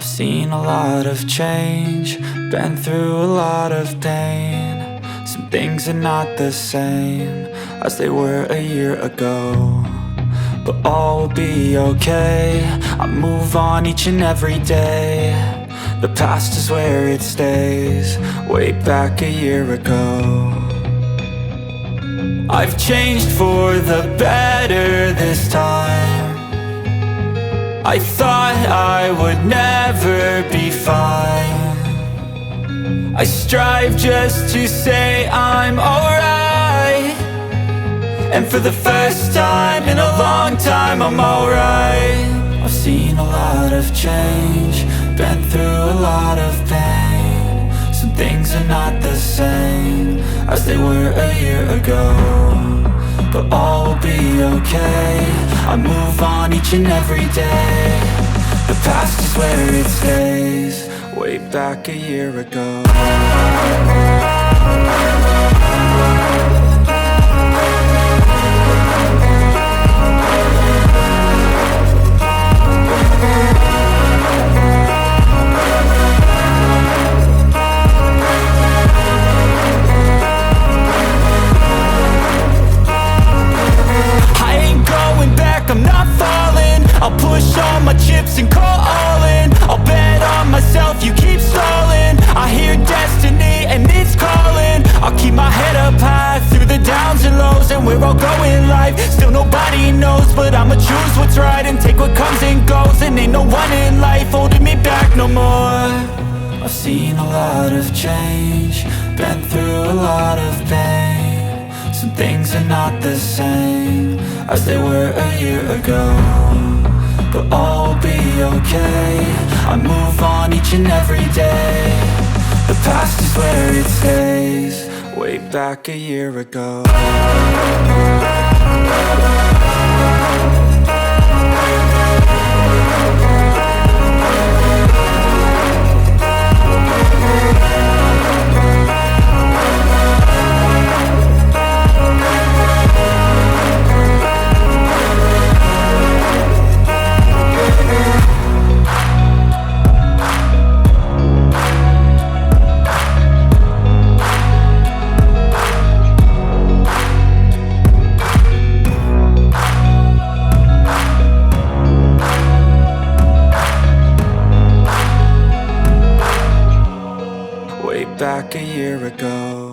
I've seen a lot of change, been through a lot of pain. Some things are not the same as they were a year ago, but all will be okay. I move on each and every day. The past is where it stays, way back a year ago. I've changed for the better this time. I thought I would never be fine. I strive just to say I'm alright, and for the first time in a long time I'm alright. I've seen a lot of change, been through a lot of pain. Some things are not the same as they were a year ago, but all will be okay. I move on each and every day. The past is where it stays, way back a year ago. I'm not falling, I'll push all my chips and call all in. I'll bet on myself, you keep stalling. I hear destiny and it's calling. I'll keep my head up high through the downs and lows, and we're all going live. Still nobody knows, but I'ma choose what's right and take what comes and goes. And ain't no one in life holding me back no more. I've seen a lot of change, been through a lot of pain. Some things are not the same as they were a year ago, but all will be okay. I move on each and every day. The past is where it stays, way back a year ago. Back a year ago.